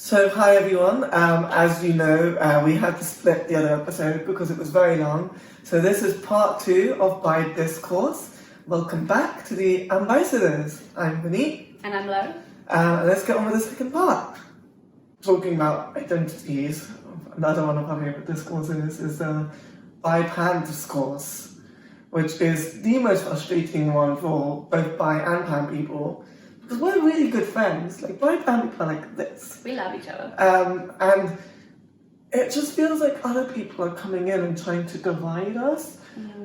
So hi everyone, as you know, we had to split the other episode because it was very long. So this is part 2 of By Discourse. Welcome back to the AmBIssadors. I'm Vaneet. And I'm Lo. Let's get on with the second part. Talking about identities, another one of our favourite discourses is bi-pan discourse, which is the most frustrating one for both bi and pan people. Because we're really good friends, like bi-pan people are like this. We love each other. And it just feels like other people are coming in and trying to divide us.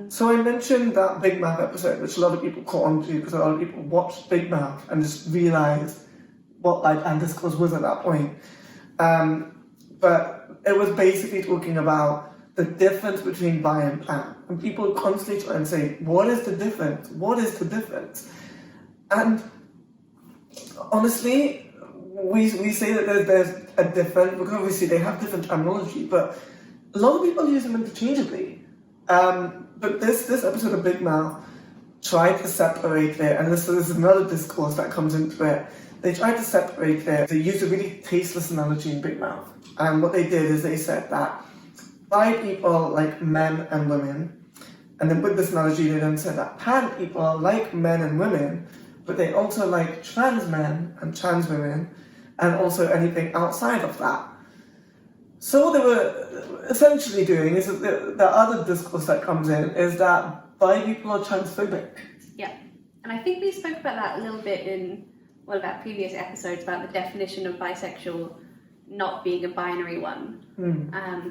So I mentioned that Big Mouth episode, which a lot of people caught on to because a lot of people watched Big Mouth and just realised what bi-pan discourse was at that point. But it was basically talking about the difference between bi and pan. And people constantly try and say, what is the difference? What is the difference? And honestly, we say that there's a difference, because obviously they have different terminology, but a lot of people use them interchangeably. But this episode of Big Mouth tried to separate it, and this is another discourse that comes into it. They tried to separate it. They used a really tasteless analogy in Big Mouth. And what they did is they said that bi people like men and women, and then with this analogy they then said that pan people like men and women, but they also like trans men and trans women, and also anything outside of that. So what they were essentially doing is that the other discourse that comes in is that bi people are transphobic. Yeah, and I think we spoke about that a little bit in one of our previous episodes about the definition of bisexual not being a binary one.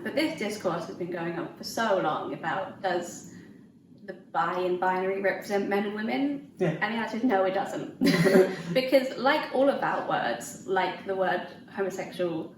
But this discourse has been going on for so long about, does the bi and binary represent men and women? Yeah. And the answer is no, it doesn't. Because like all of our words, like the word homosexual,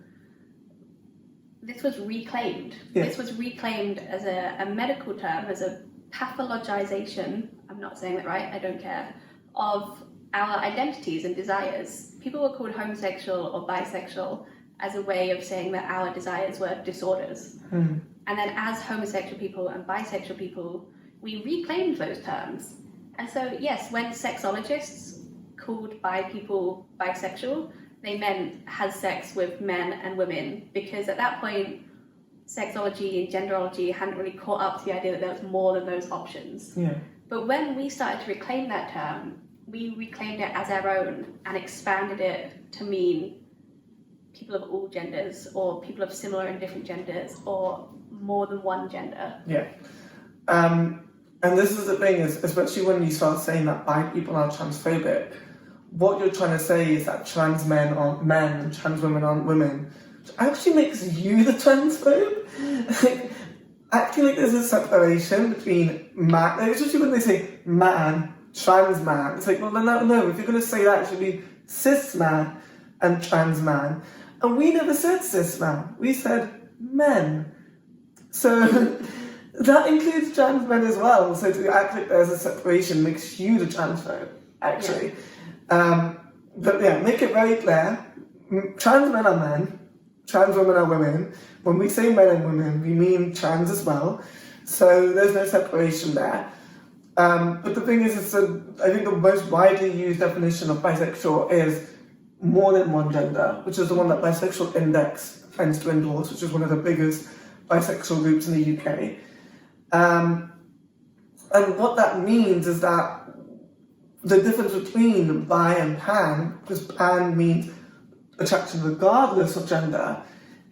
this was reclaimed. Yeah. This was reclaimed as a medical term, as a pathologization, I'm not saying that right, I don't care, of our identities and desires. People were called homosexual or bisexual as a way of saying that our desires were disorders. And then as homosexual people and bisexual people, we reclaimed those terms. And so, yes, when sexologists called bi people bisexual, they meant has sex with men and women, because at that point, sexology and genderology hadn't really caught up to the idea that there was more than those options. Yeah. But when we started to reclaim that term, we reclaimed it as our own and expanded it to mean people of all genders, or people of similar and different genders, or more than one gender. Yeah. And this is the thing, is especially when you start saying that bi people are transphobic, what you're trying to say is that trans men aren't men and trans women aren't women, which actually makes you the transphobe. Acting like there's a separation between man, especially when they say man, trans man. It's like, well, no, if you're going to say that, it should be cis man and trans man. And we never said cis man, we said men. So that includes trans men as well. So to act like there's a separation makes you the transphobe, actually. Yeah. But yeah, make it very clear. Trans men are men, trans women are women. When we say men and women, we mean trans as well. So there's no separation there. But the thing is, I think the most widely used definition of bisexual is more than one gender, which is the one that Bisexual Index tends to endorse, which is one of the biggest bisexual groups in the UK. And what that means is that the difference between bi and pan, because pan means attraction regardless of gender,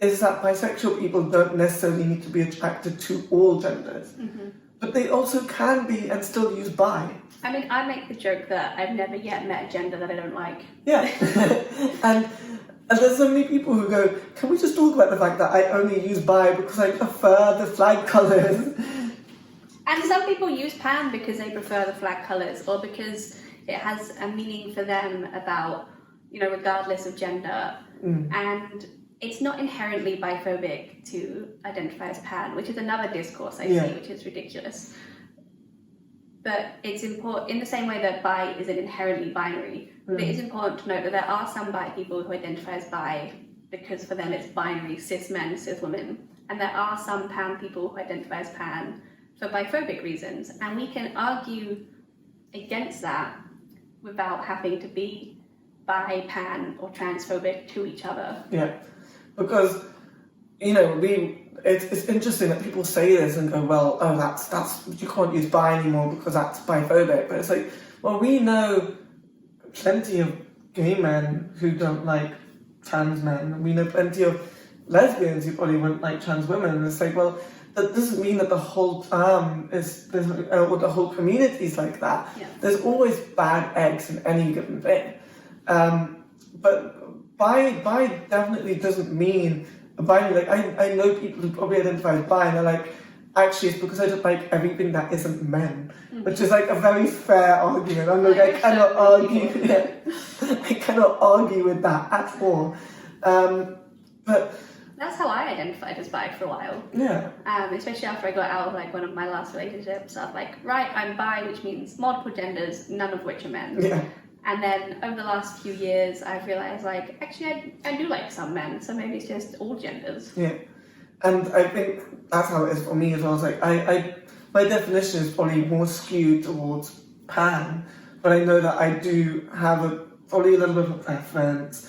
is that bisexual people don't necessarily need to be attracted to all genders. But they also can be and still use bi. I mean, I make the joke that I've never yet met a gender that I don't like. Yeah. and there's so many people who go, can we just talk about the fact that I only use bi because I prefer the flag colours? And some people use pan because they prefer the flag colours, or because it has a meaning for them about, regardless of gender. And it's not inherently biphobic to identify as pan, which is another discourse I see, which is ridiculous. But it's important, in the same way that bi isn't inherently binary, but it is important to note that there are some bi people who identify as bi because for them it's binary, cis men, cis women. And there are some pan people who identify as pan for biphobic reasons. And we can argue against that without having to be bi, pan, or transphobic to each other. Yeah, because it's interesting that people say this and go, well, oh, that's you can't use bi anymore because that's biphobic. But it's like, well, we know plenty of gay men who don't like trans men, and we know plenty of lesbians who probably wouldn't like trans women. And it's like, well, that doesn't mean that the whole term or the whole community is like that. Yeah. There's always bad eggs in any given thing. But bi definitely doesn't mean binary. Like I know people who probably identify as bi and they're like, actually it's because I don't like everything that isn't men, which is like a very fair argument. I'm like, I cannot argue. I cannot argue with that at all. But that's how I identified as bi for a while. Yeah. Especially after I got out of like one of my last relationships. I'm like, right, I'm bi, which means multiple genders, none of which are men. Yeah. And then over the last few years, I've realised, like, actually, I do like some men, so maybe it's just all genders. Yeah, and I think that's how it is for me as well. It's like my definition is probably more skewed towards pan, but I know that I do have probably a little bit of a preference,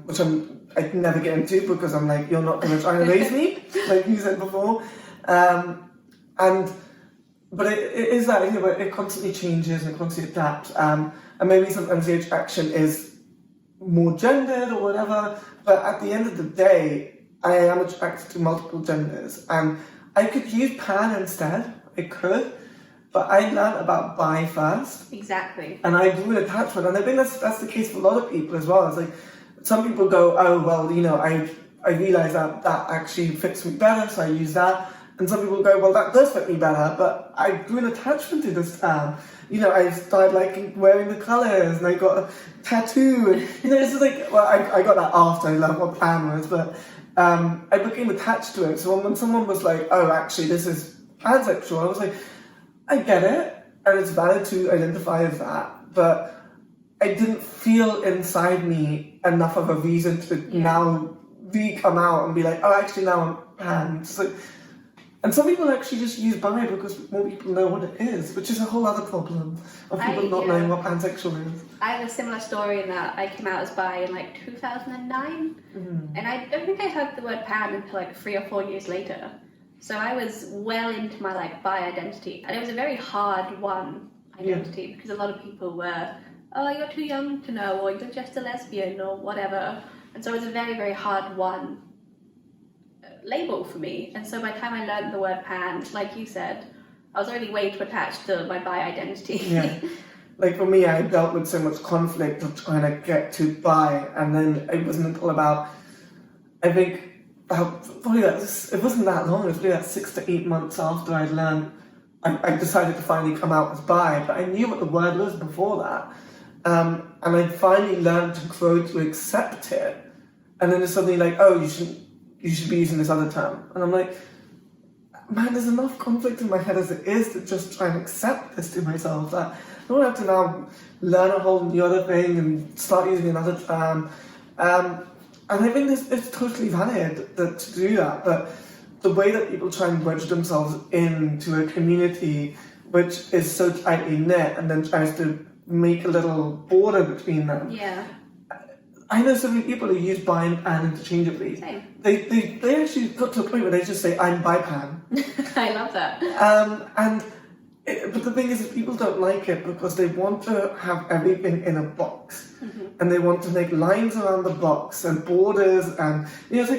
which I can never get into because I'm like, you're not going to try and raise me, like you said before, but it is that, it constantly changes and constantly adapts. And maybe sometimes the attraction is more gendered or whatever, but at the end of the day, I am attracted to multiple genders. And I could use pan instead, I could, but I learned about bi first. Exactly. And I grew an attachment, and I think that's the case for a lot of people as well. It's like, some people go, oh, well, I realise that actually fits me better, so I use that. And some people go, well, that does fit me better, but I grew an attachment to this term. I started liking wearing the colours, and I got a tattoo. And, this is like, well, I got that after I learned what pan was, but I became attached to it. So when someone was like, oh, actually, this is pansexual, I was like, I get it, and it's valid to identify as that, but I didn't feel inside me enough of a reason to now come out and be like, oh, actually, now I'm pan. So, and some people actually just use bi because more people know what it is, which is a whole other problem of people not knowing what pansexual is. I have a similar story in that I came out as bi in like 2009, and I don't think I heard the word pan until like 3 or 4 years later. So I was well into my like bi identity, and it was a very hard won identity because a lot of people were, oh, you're too young to know, or you're just a lesbian, or whatever. And so it was a very, very hard won label for me. And so by the time I learned the word pan, like you said, I was already way too attached to my bi identity. Yeah. Like for me, I dealt with so much conflict of trying to get to bi, and then it wasn't until about, I think, probably it wasn't that long, it was probably about 6 to 8 months after I'd learned, I decided to finally come out as bi, but I knew what the word was before that. And I finally learned to grow to accept it. And then it's suddenly like, oh, you should be using this other term. And I'm like, man, there's enough conflict in my head as it is to just try and accept this to myself. That I don't have to now learn a whole new other thing and start using another term. And I think it's totally valid to do that. But the way that people try and wedge themselves into a community which is so tightly knit and then tries to make a little border between them. Yeah. I know so many people who use bi and pan interchangeably. Same. They actually got to a point where they just say, I'm bi-pan. I love that. But the thing is, people don't like it because they want to have everything in a box, and they want to make lines around the box and borders, and it's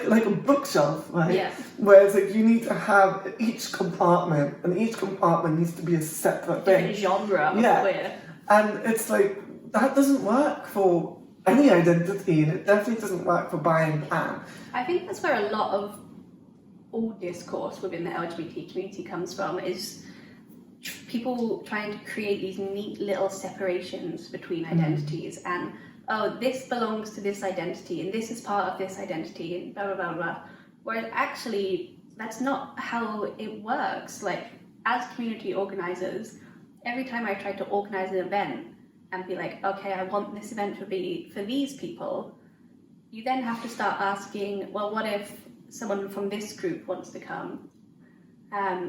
like a bookshelf, right? Yeah. Where it's like you need to have each compartment, and each compartment needs to be a separate thing. Different genre of queer. And it's like that doesn't work for any identity, and it definitely doesn't work for bi and pan. I think that's where a lot of all discourse within the LGBT community comes from, is people trying to create these neat little separations between identities, and oh, this belongs to this identity and this is part of this identity and blah blah blah blah. Whereas actually that's not how it works. Like, as community organizers, every time I try to organize an event and be like, okay, I want this event to be for these people, you then have to start asking, well, what if someone from this group wants to come?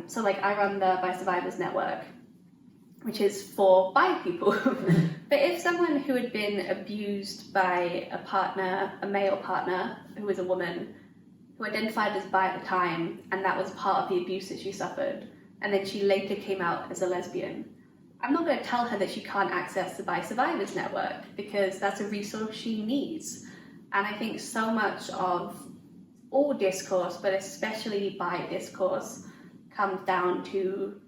So like, I run the Bi Survivors Network, which is for bi people. But if someone who had been abused by a partner, a male partner, who was a woman, who identified as bi at the time, and that was part of the abuse that she suffered, and then she later came out as a lesbian, I'm not going to tell her that she can't access the Bi Survivors Network, because that's a resource she needs. And I think so much of all discourse, but especially bi discourse, comes down to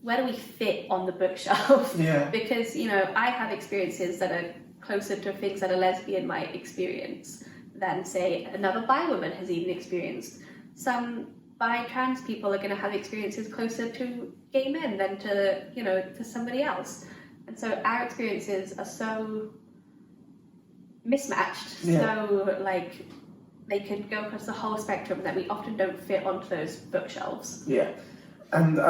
where do we fit on the bookshelf? Yeah. Because, you know, I have experiences that are closer to things that a lesbian might experience than, say, another bi woman has even experienced. Some bi trans people are going to have experiences closer to gay men than to, you know, to somebody else. And so our experiences are so mismatched, so like they could go across the whole spectrum that we often don't fit onto those bookshelves. Yeah, and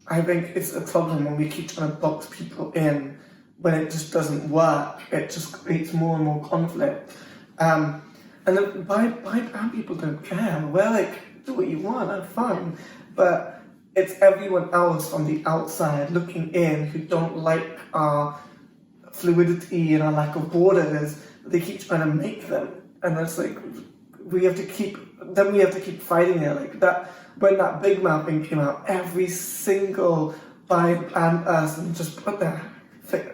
I think it's a problem when we keep trying to box people in when it just doesn't work. It just creates more and more conflict. And then bi people don't care. We're like, do what you want, have fun. But it's everyone else on the outside looking in who don't like our fluidity and our lack of borders. They keep trying to make them, and that's like we have to keep fighting it. Like that, when that Big Mouth thing came out, every single bi person just put their face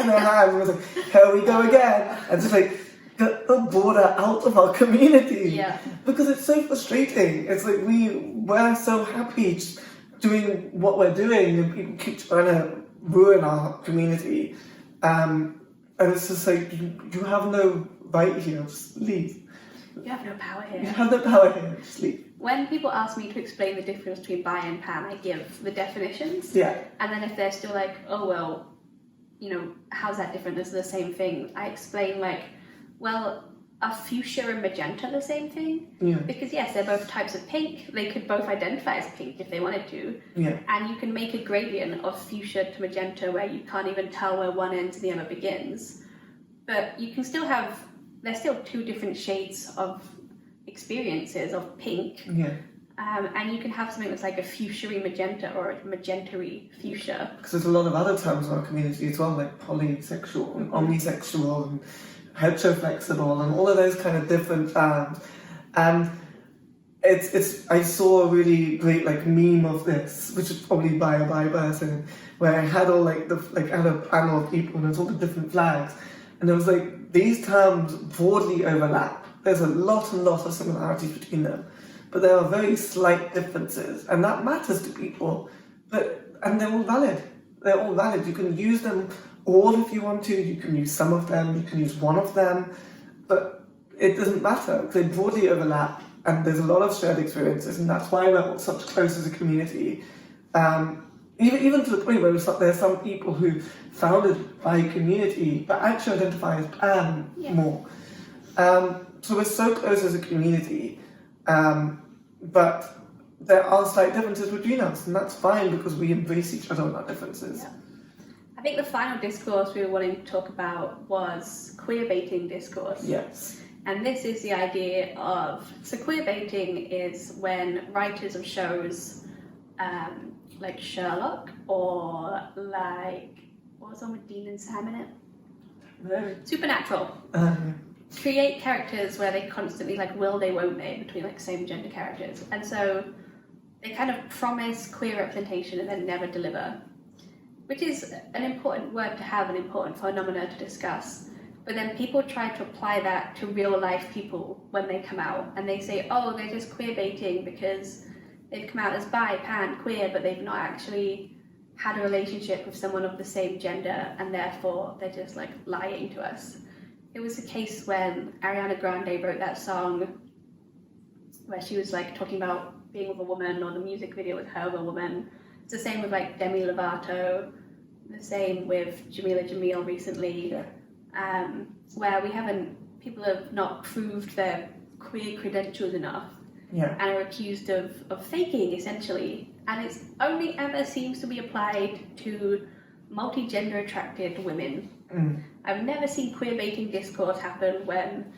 in their hands and was like, here we go again, and just like get the border out of our community. Yeah. Because it's so frustrating. It's like we're so happy just doing what we're doing, and people keep trying to ruin our community. And it's just like, you have no right here, just leave. You have no power here. You have no power here, just leave. When people ask me to explain the difference between bi and pan, I give the definitions. Yeah. And then if they're still like, oh, well, you know, how's that different? It's the same thing. I explain like, well, are fuchsia and magenta the same thing? Yeah. Because yes, they're both types of pink. They could both identify as pink if they wanted to. Yeah. And you can make a gradient of fuchsia to magenta where you can't even tell where one ends and the other begins. But you can still have, there's still two different shades of experiences of pink. Yeah. And you can have something that's like a fuchsia-y magenta or a magenta-y fuchsia. Because there's a lot of other terms in our community as well, like polysexual and omnisexual and heteroflexible and all of those kind of different terms. And it's I saw a really great like meme of this, which is probably by a bi person, where I had all like I had a panel of people and there's all the different flags, and it was like these terms broadly overlap. There's a lot of similarities between them, but there are very slight differences, and that matters to people. And they're all valid. They're all valid. You can use them all if you want to. You can use some of them. You can use one of them, but it doesn't matter because they broadly overlap, and there's a lot of shared experiences, and that's why we're all such close as a community. Even to the point where there's some people who founded by a community but actually identify as pan more. So we're so close as a community, but there are slight differences between us, and that's fine because we embrace each other with our differences. Yeah. I think the final discourse we were wanting to talk about was queerbaiting discourse. Yes. And this is the idea of, so queerbaiting is when writers of shows like Sherlock or like, what was on with Dean and Sam in it? No. Supernatural. Create characters where they constantly like will they, won't they, between like same gender characters. And so they kind of promise queer representation and then never deliver, which is an important word to have, an important phenomena to discuss. But then people try to apply that to real life people when they come out, and they say, oh, they're just queer baiting because they've come out as bi, pan, queer, but they've not actually had a relationship with someone of the same gender, and therefore they're just like lying to us. It was a case when Ariana Grande wrote that song where she was like talking about being with a woman, or the music video with her with a woman. It's the same with like Demi Lovato, the same with Jamila Jamil recently, where people have not proved their queer credentials enough and are accused of faking essentially. And it's only ever seems to be applied to multi-gender attracted women. I've never seen queerbaiting discourse happen when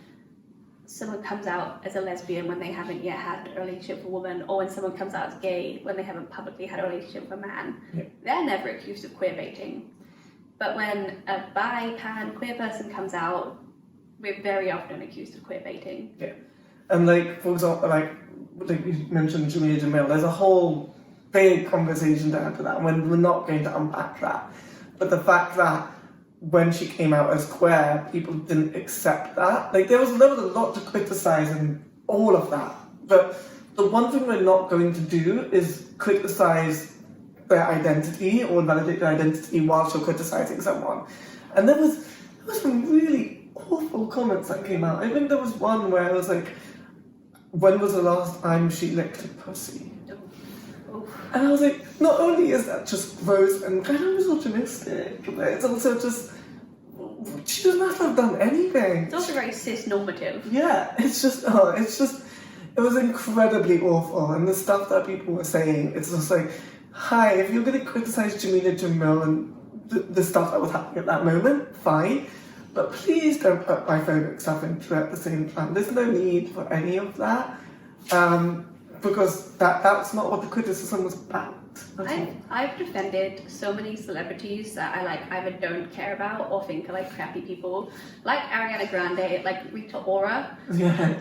someone comes out as a lesbian when they haven't yet had a relationship with a woman, or when someone comes out as gay when they haven't publicly had a relationship with a man, they're never accused of queerbaiting. But when a bi, pan, queer person comes out, we're very often accused of queerbaiting. Yeah. And like, for example, like you mentioned Jameela Jamil, there's a whole big conversation to add to that, and we're not going to unpack that. But the fact that when she came out as queer, people didn't accept that. Like, there was a lot to criticise in all of that. But the one thing we're not going to do is criticise their identity or validate their identity whilst you're criticising someone. And there was some really awful comments that came out. I think there was one where it was like, when was the last time she licked a pussy? And I was like, not only is that just gross and kind of misogynistic, but it's also just, she doesn't have to have done anything. It's also very cis-normative. Yeah, it was incredibly awful. And the stuff that people were saying, it's just like, hi, if you're going to criticise Jameela Jamil and the stuff that was happening at that moment, fine. But please don't put biphobic stuff into it at the same time. There's no need for any of that. Because that's not what the criticism was about. I've defended so many celebrities that I like either don't care about or think are like crappy people, like Ariana Grande, like Rita Ora,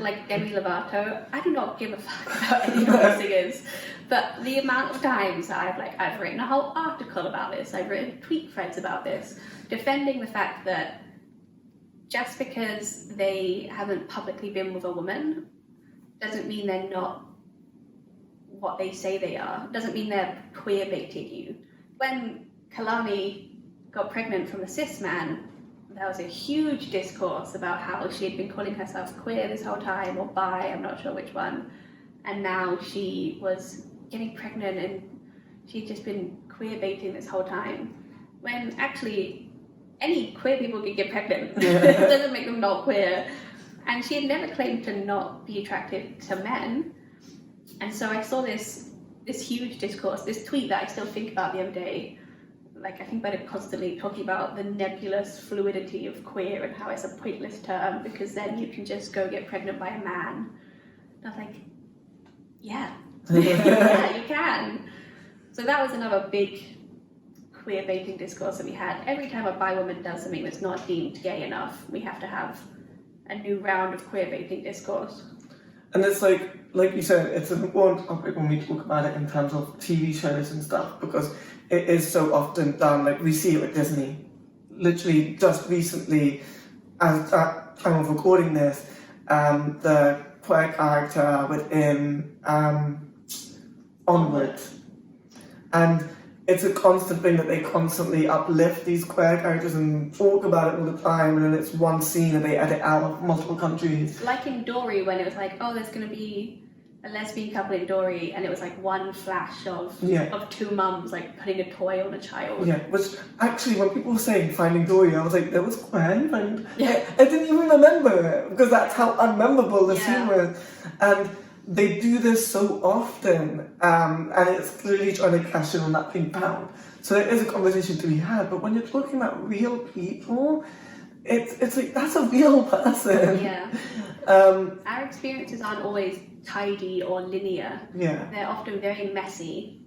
like Demi Lovato. I do not give a fuck about any of those singers, but the amount of times that I've written a whole article about this, I've written tweet threads about this, defending the fact that just because they haven't publicly been with a woman doesn't mean they're not what they say they are. Doesn't mean they're queer baiting you. When Kalani got pregnant from a cis man, there was a huge discourse about how she had been calling herself queer this whole time, or bi, I'm not sure which one, and now she was getting pregnant and she'd just been queer baiting this whole time. When actually any queer people can get pregnant. It doesn't make them not queer. And she had never claimed to not be attracted to men. And so I saw this huge discourse, this tweet that I still think about the other day. Like, I think about it constantly, talking about the nebulous fluidity of queer and how it's a pointless term because then you can just go get pregnant by a man. And I was like, yeah, yeah, you can. So that was another big queer baiting discourse that we had. Every time a bi woman does something that's not deemed gay enough, we have to have a new round of queer baiting discourse. And it's like you said, it's an important topic when we talk about it in terms of TV shows and stuff, because it is so often done. Like, we see it with Disney. Literally, just recently, as at time of recording this, the queer character within Onward. And it's a constant thing that they constantly uplift these queer characters and talk about it all the time, and then it's one scene that they edit out of multiple countries. Like in Dory, when it was like, oh, there's going to be a lesbian couple in Dory, and it was like one flash of two mums like putting a toy on a child. Yeah, which actually, when people were saying Finding Dory, I was like, there was queer, and I didn't even remember it because that's how unmemorable the scene was. And they do this so often, and it's clearly trying to cash in on that being pound. So there is a conversation to be had, but when you're talking about real people, it's like, that's a real person. Yeah. Our experiences aren't always tidy or linear. Yeah. They're often very messy,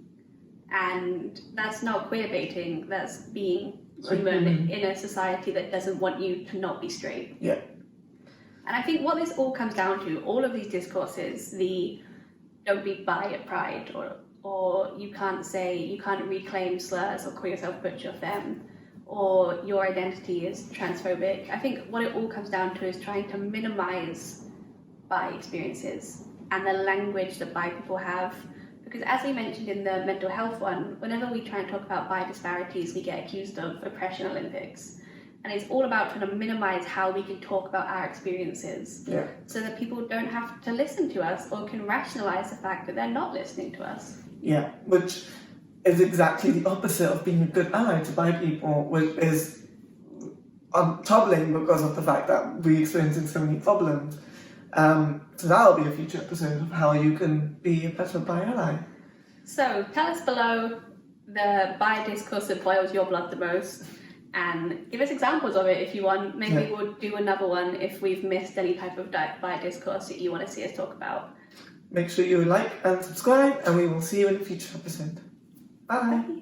and that's not queer baiting, that's being human in a society that doesn't want you to not be straight. Yeah. And I think what this all comes down to, all of these discourses, the don't be bi at Pride, or you can't reclaim slurs or call yourself butch or femme, or your identity is transphobic. I think what it all comes down to is trying to minimize bi experiences and the language that bi people have. Because as we mentioned in the mental health one, whenever we try and talk about bi disparities, we get accused of oppression Olympics. And it's all about trying to minimize how we can talk about our experiences so that people don't have to listen to us or can rationalize the fact that they're not listening to us. Yeah, which is exactly the opposite of being a good ally to bi people, which is troubling because of the fact that we're experiencing so many problems. So that'll be a future episode of how you can be a better bi ally. So tell us below the bi discourse that boils your blood the most. and give us examples of it if you want. Maybe Yeah. we'll do another one if we've missed any type of bi discourse that you want to see us talk about. Make sure you like and subscribe, and we will see you in a future episode. Bye. Bye.